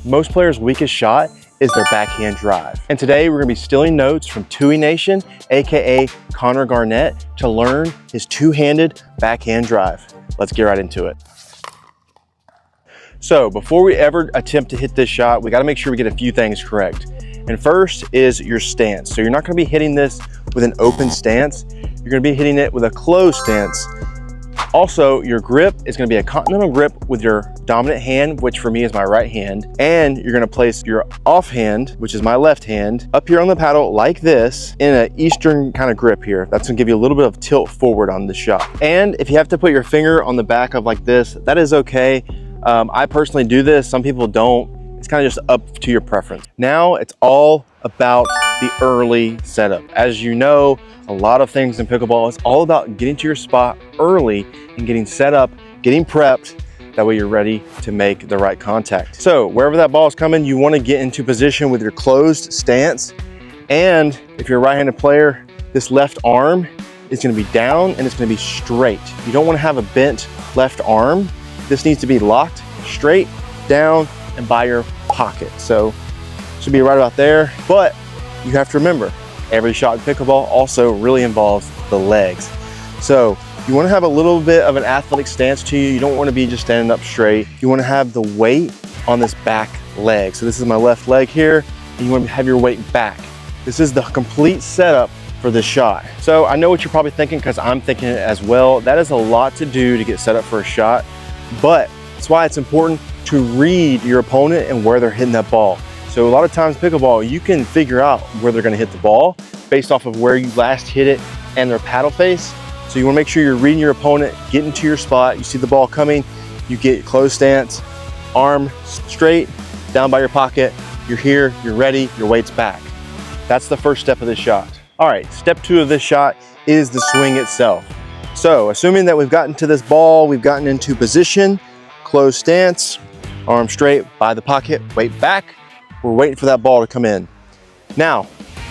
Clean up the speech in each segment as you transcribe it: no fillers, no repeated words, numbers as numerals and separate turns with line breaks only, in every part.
most players' weakest shot is their backhand drive. And today we're gonna be stealing notes from Tui Nation, AKA Connor Garnett, to learn his two-handed backhand drive. Let's get right into it. So before we ever attempt to hit this shot, we gotta make sure we get a few things correct. And first is your stance. So you're not gonna be hitting this with an open stance. You're gonna be hitting it with a closed stance. Also, your grip is gonna be a continental grip with your dominant hand, which for me is my right hand. And you're gonna place your offhand, which is my left hand, up here on the paddle like this in an Eastern kind of grip here. That's gonna give you a little bit of tilt forward on the shot. And if you have to put your finger on the back of like this, that is okay. I personally do this, some people don't. It's kind of just up to your preference. Now it's all about the early setup. As you know, a lot of things in pickleball, it's all about getting to your spot early and getting set up, getting prepped. That way you're ready to make the right contact. So wherever that ball is coming, you want to get into position with your closed stance. And if you're a right-handed player, this left arm is going to be down and it's going to be straight. You don't want to have a bent left arm. This needs to be locked straight down and by your pocket. So should be right about there. But you have to remember, every shot in pickleball also really involves the legs. So you want to have a little bit of an athletic stance to you. You don't want to be just standing up straight. You want to have the weight on this back leg. So this is my left leg here, and you want to have your weight back. This is the complete setup for this shot. So I know what you're probably thinking, because I'm thinking it as well. That is a lot to do to get set up for a shot, but that's why it's important to read your opponent and where they're hitting that ball. So a lot of times pickleball, you can figure out where they're gonna hit the ball based off of where you last hit it and their paddle face. So you wanna make sure you're reading your opponent, getting to your spot, you see the ball coming, you get closed stance, arm straight, down by your pocket, you're here, you're ready, your weight's back. That's the first step of this shot. All right, step 2 of this shot is the swing itself. So assuming that we've gotten to this ball, we've gotten into position, closed stance, arm straight by the pocket, weight back, we're waiting for that ball to come in. Now,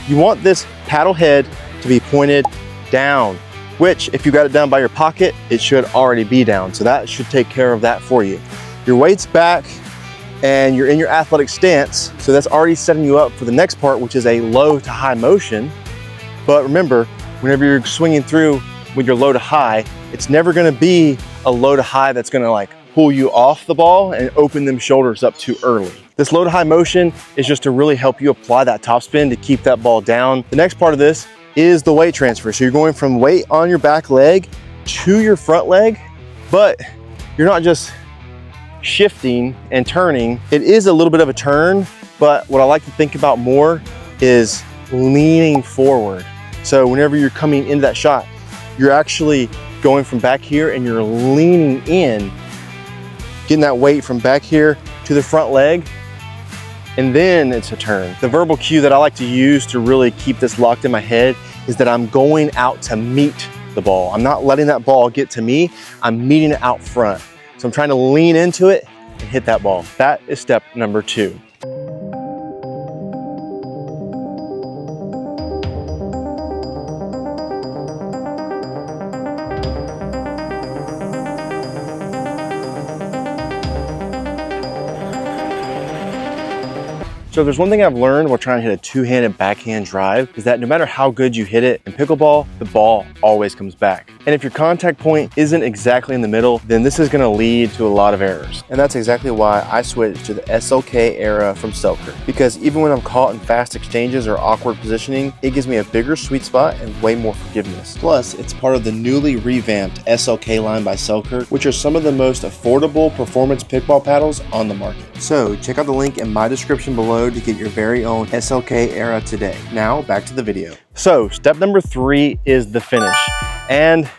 you want this paddle head to be pointed down, which if you got it down by your pocket, it should already be down. So that should take care of that for you. Your weight's back and you're in your athletic stance. So that's already setting you up for the next part, which is a low to high motion. But remember, whenever you're swinging through with your low to high, it's never gonna be a low to high that's gonna like pull you off the ball and open them shoulders up too early. This low to high motion is just to really help you apply that topspin to keep that ball down. The next part of this is the weight transfer. So you're going from weight on your back leg to your front leg, but you're not just shifting and turning. It is a little bit of a turn, but what I like to think about more is leaning forward. So whenever you're coming into that shot, you're actually going from back here and you're leaning in, getting that weight from back here to the front leg, and then it's a turn. The verbal cue that I like to use to really keep this locked in my head is that I'm going out to meet the ball. I'm not letting that ball get to me, I'm meeting it out front. So I'm trying to lean into it and hit that ball. That is step number 2. So there's one thing I've learned while trying to hit a two-handed backhand drive is that no matter how good you hit it in pickleball, the ball always comes back. And if your contact point isn't exactly in the middle, then this is gonna lead to a lot of errors. And that's exactly why I switched to the SLK era from Selkirk. Because even when I'm caught in fast exchanges or awkward positioning, it gives me a bigger sweet spot and way more forgiveness. Plus, it's part of the newly revamped SLK line by Selkirk, which are some of the most affordable performance pickleball paddles on the market. So check out the link in my description below to get your very own SLK era today. Now back to the video. So step number 3 is the finish. And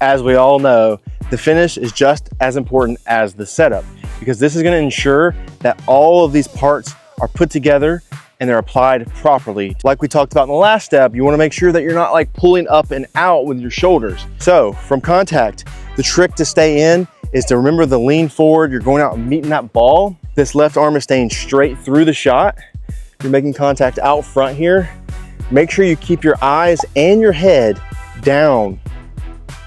as we all know, the finish is just as important as the setup, because this is going to ensure that all of these parts are put together and they're applied properly. Like we talked about in the last step, you want to make sure that you're not like pulling up and out with your shoulders. So from contact, the trick to stay in is to remember the lean forward. You're going out and meeting that ball. This left arm is staying straight through the shot. You're making contact out front here. Make sure you keep your eyes and your head down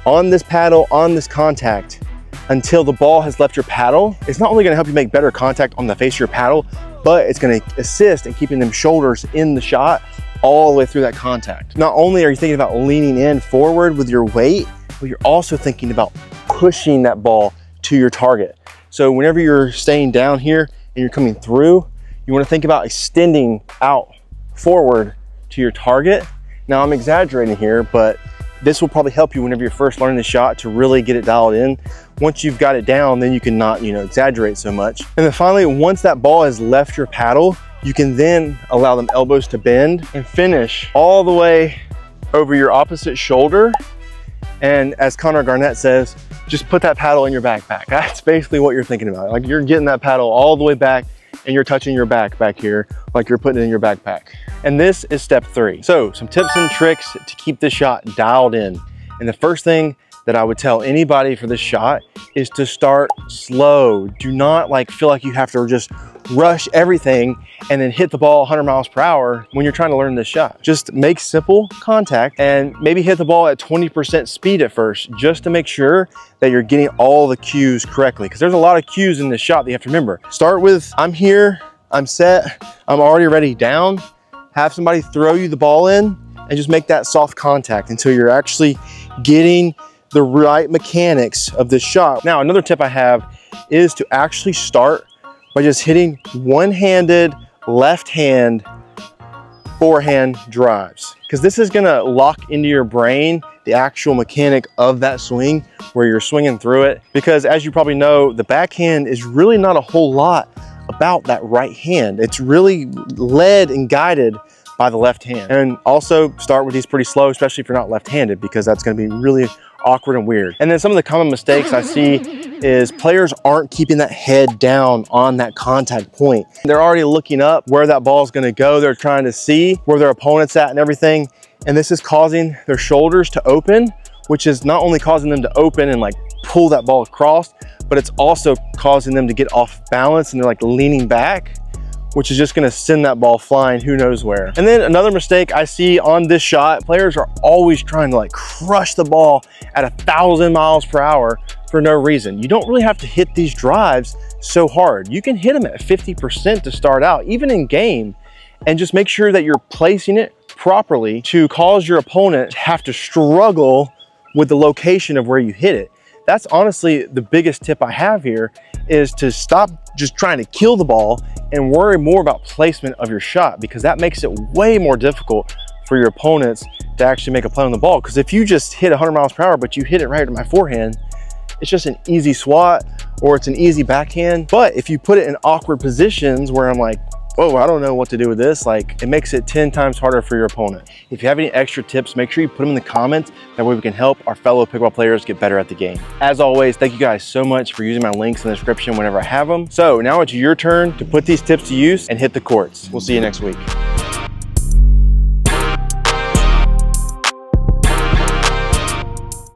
on this paddle, on this contact. until the ball has left your paddle. It's not only gonna help you make better contact on the face of your paddle, but it's gonna assist in keeping them shoulders in the shot all the way through that contact. Not only are you thinking about leaning in forward with your weight, but you're also thinking about pushing that ball to your target. So whenever you're staying down here and you're coming through, you wanna think about extending out forward to your target. Now I'm exaggerating here, but this will probably help you whenever you're first learning the shot to really get it dialed in. Once you've got it down, then you can not, exaggerate so much. And then finally, once that ball has left your paddle, you can then allow them elbows to bend and finish all the way over your opposite shoulder. And as Connor Garnett says, just put that paddle in your backpack. That's basically what you're thinking about. Like you're getting that paddle all the way back and you're touching your back here, like you're putting it in your backpack. And this is step 3. So some tips and tricks to keep this shot dialed in. And the first thing that I would tell anybody for this shot is to start slow. Do not feel like you have to just rush everything and then hit the ball 100 miles per hour when you're trying to learn this shot. Just make simple contact and maybe hit the ball at 20% speed at first, just to make sure that you're getting all the cues correctly. Because there's a lot of cues in this shot that you have to remember. Start with, I'm here, I'm set, I'm already ready down. Have somebody throw you the ball in and just make that soft contact until you're actually getting the right mechanics of this shot. Now, another tip I have is to actually start by just hitting one-handed, left hand, forehand drives. Because this is gonna lock into your brain the actual mechanic of that swing where you're swinging through it. Because as you probably know, the backhand is really not a whole lot about that right hand. It's really led and guided by the left hand. And also start with these pretty slow, especially if you're not left-handed, because that's gonna be really awkward and weird. And then some of the common mistakes I see is players aren't keeping that head down on that contact point. They're already looking up where that ball is gonna go. They're trying to see where their opponent's at and everything. And this is causing their shoulders to open, which is not only causing them to open and pull that ball across, but it's also causing them to get off balance and they're leaning back, which is just gonna send that ball flying who knows where. And then another mistake I see on this shot, players are always trying to crush the ball at 1,000 miles per hour for no reason. You don't really have to hit these drives so hard. You can hit them at 50% to start out, even in game, and just make sure that you're placing it properly to cause your opponent to have to struggle with the location of where you hit it. That's honestly the biggest tip I have here, is to stop just trying to kill the ball and worry more about placement of your shot, because that makes it way more difficult for your opponents to actually make a play on the ball. Because if you just hit 100 miles per hour, but you hit it right to my forehand, it's just an easy swat or it's an easy backhand. But if you put it in awkward positions where I'm like, oh, I don't know what to do with this, it makes it 10 times harder for your opponent. If you have any extra tips, make sure you put them in the comments. That way we can help our fellow pickleball players get better at the game. As always, thank you guys so much for using my links in the description whenever I have them. So now it's your turn to put these tips to use and hit the courts. We'll see you next week.